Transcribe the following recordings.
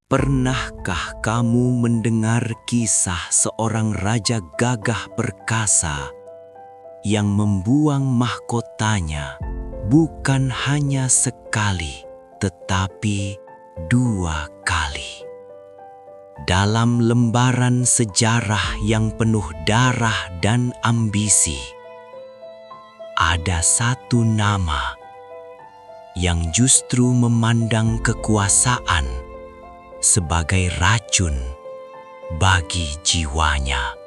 Pernahkah kamu mendengar kisah seorang raja gagah perkasa yang membuang mahkotanya bukan hanya sekali, tetapi 2 kali? Dalam lembaran sejarah yang penuh darah dan ambisi, ada satu nama yang justru memandang kekuasaan sebagai racun bagi jiwanya.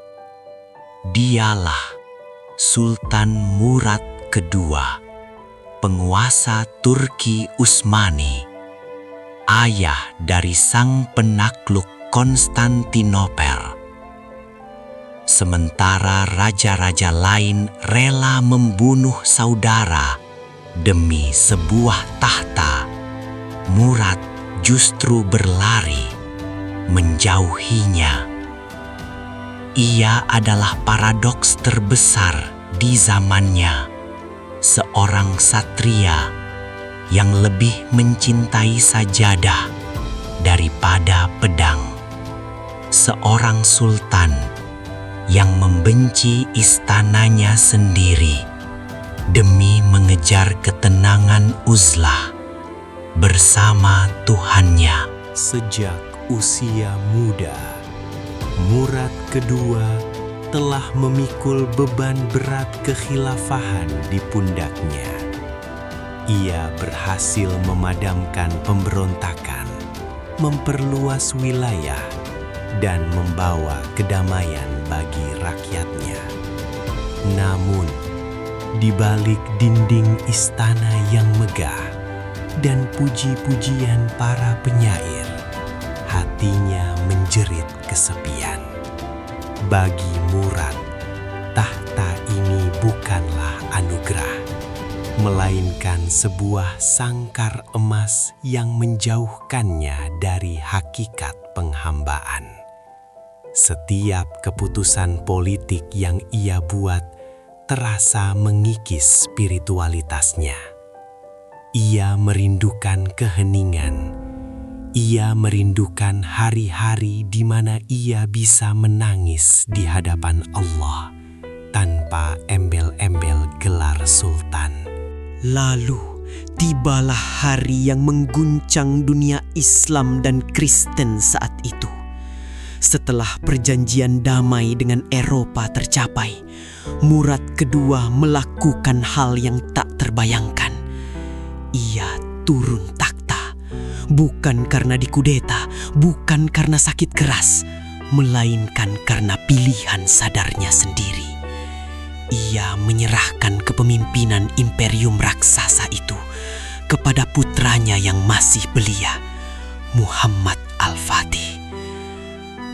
Dialah Sultan Murad II, penguasa Turki Utsmani, ayah dari sang penakluk Konstantinopel. Sementara raja-raja lain rela membunuh saudara demi sebuah tahta, Murad justru berlari menjauhinya. Ia adalah paradoks terbesar di zamannya, seorang satria yang lebih mencintai sajadah daripada pedang, seorang sultan yang membenci istananya sendiri demi mengejar ketenangan uzlah bersama Tuhannya. Sejak usia muda, Murad II telah memikul beban berat kekhilafahan di pundaknya. Ia berhasil memadamkan pemberontakan, memperluas wilayah, dan membawa kedamaian bagi rakyatnya. Namun, di balik dinding istana yang megah dan puji-pujian para penyair, hatinya menjerit kesepian. Bagi Murad, tahta ini bukanlah anugerah, melainkan sebuah sangkar emas yang menjauhkannya dari hakikat penghambaan. Setiap keputusan politik yang ia buat terasa mengikis spiritualitasnya. Ia merindukan keheningan. Ia merindukan hari-hari di mana ia bisa menangis di hadapan Allah tanpa embel-embel gelar sultan. Lalu tibalah hari yang mengguncang dunia Islam dan Kristen saat itu. Setelah perjanjian damai dengan Eropa tercapai, Murad II melakukan hal yang tak terbayangkan. Ia turun takhta, bukan karena dikudeta, bukan karena sakit keras, melainkan karena pilihan sadarnya sendiri. Ia menyerahkan kepemimpinan imperium raksasa itu kepada putranya yang masih belia, Muhammad Al-Fatih.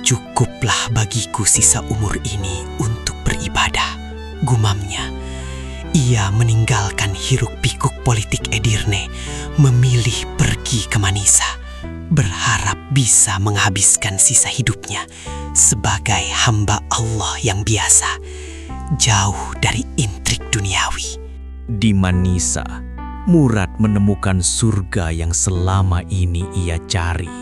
"Cukuplah bagiku sisa umur ini untuk beribadah," gumamnya. Ia meninggalkan hiruk-pikuk politik Edirne, memilih pergi ke Manisa, berharap bisa menghabiskan sisa hidupnya sebagai hamba Allah yang biasa, jauh dari intrik duniawi. Di Manisa, Murad menemukan surga yang selama ini ia cari.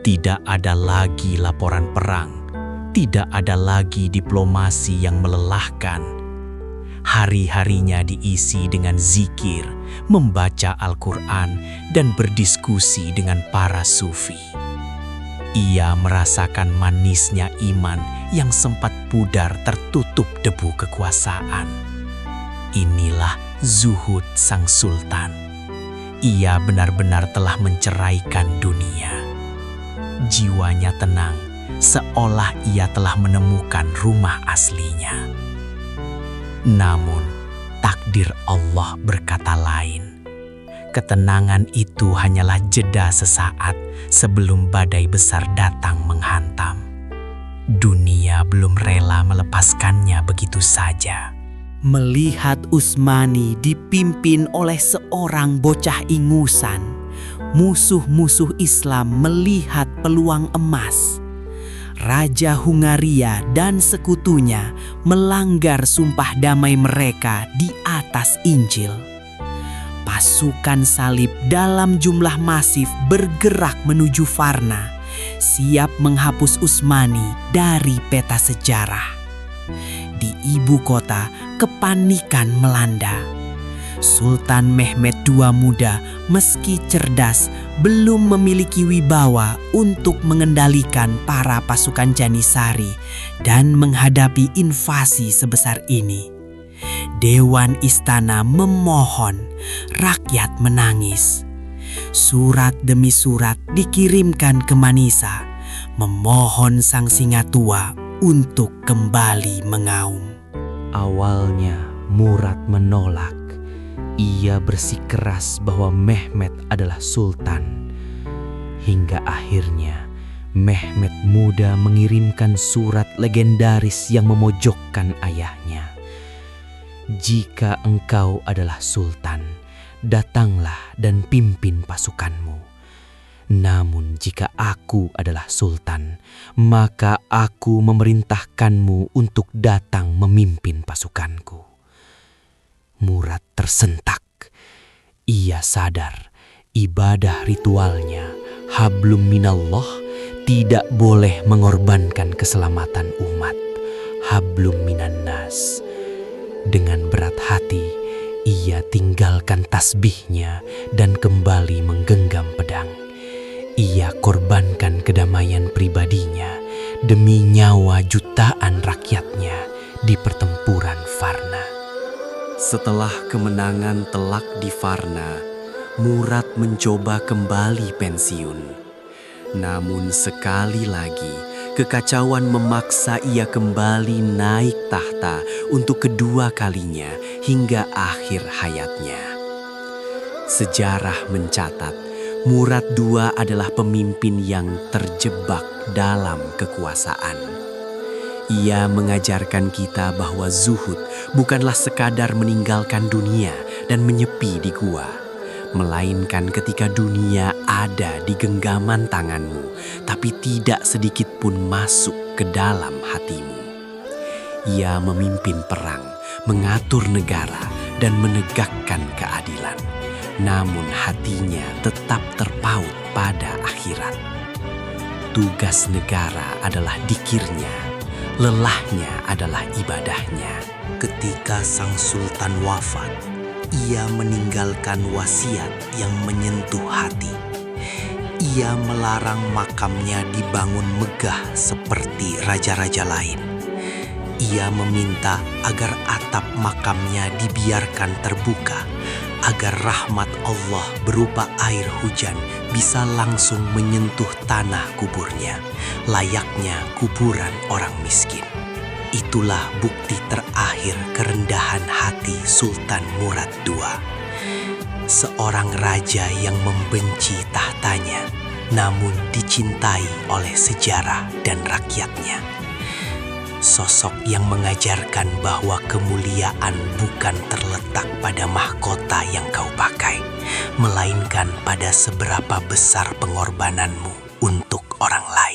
Tidak ada lagi laporan perang, tidak ada lagi diplomasi yang melelahkan. Hari-harinya diisi dengan zikir, membaca Al-Quran, dan berdiskusi dengan para sufi. Ia merasakan manisnya iman yang sempat pudar tertutup debu kekuasaan. Inilah zuhud sang sultan. Ia benar-benar telah menceraikan dunia. Jiwanya tenang, seolah ia telah menemukan rumah aslinya. Namun, takdir Allah berkata lain. Ketenangan itu hanyalah jeda sesaat sebelum badai besar datang menghantam. Dunia belum rela melepaskannya begitu saja. Melihat Utsmani dipimpin oleh seorang bocah ingusan, musuh-musuh Islam melihat peluang emas. Raja Hungaria dan sekutunya melanggar sumpah damai mereka di atas Injil. Pasukan salib dalam jumlah masif bergerak menuju Varna siap menghapus Utsmani dari peta sejarah. Di ibu kota, kepanikan melanda. Sultan Mehmed II Muda meski cerdas belum memiliki wibawa untuk mengendalikan para pasukan Janisari dan menghadapi invasi sebesar ini. Dewan istana memohon, rakyat menangis. Surat demi surat dikirimkan ke Manisa, memohon sang singa tua untuk kembali mengaum. Awalnya Murad menolak. Ia bersikeras bahwa Mehmed adalah sultan. Hingga akhirnya Mehmed Muda mengirimkan surat legendaris yang memojokkan ayahnya. Jika engkau adalah sultan, datanglah dan pimpin pasukanmu. Namun jika aku adalah sultan, maka aku memerintahkanmu untuk datang memimpin pasukanku. Murad tersentak. Ia sadar ibadah ritualnya, hablum minallah, tidak boleh mengorbankan keselamatan umat, hablum minannas. Dengan berat hati, ia tinggalkan tasbihnya dan kembali menggenggam pedang. Ia korbankan kedamaian pribadinya demi nyawa jutaan rakyatnya di pertempuran Varna. Setelah kemenangan telak di Varna, Murad mencoba kembali pensiun. Namun sekali lagi, kekacauan memaksa ia kembali naik tahta untuk kedua kalinya hingga akhir hayatnya. Sejarah mencatat, Murad II adalah pemimpin yang terjebak dalam kekuasaan. Ia mengajarkan kita bahwa zuhud bukanlah sekadar meninggalkan dunia dan menyepi di gua, melainkan ketika dunia ada di genggaman tanganmu, tapi tidak sedikit pun masuk ke dalam hatimu. Ia memimpin perang, mengatur negara, dan menegakkan keadilan. Namun hatinya tetap terpaut pada akhirat. Tugas negara adalah dikirnya, lelahnya adalah ibadahnya. Ketika sang sultan wafat, ia meninggalkan wasiat yang menyentuh hati. Ia melarang makamnya dibangun megah seperti raja-raja lain. Ia meminta agar atap makamnya dibiarkan terbuka, agar rahmat Allah berupa air hujan bisa langsung menyentuh tanah kuburnya, layaknya kuburan orang miskin. Itulah bukti terakhir kerendahan hati Sultan Murad II. Seorang raja yang membenci tahtanya, namun dicintai oleh sejarah dan rakyatnya. Sosok yang mengajarkan bahwa kemuliaan bukan terletak pada mahkota yang kau pakai, melainkan pada seberapa besar pengorbananmu untuk orang lain.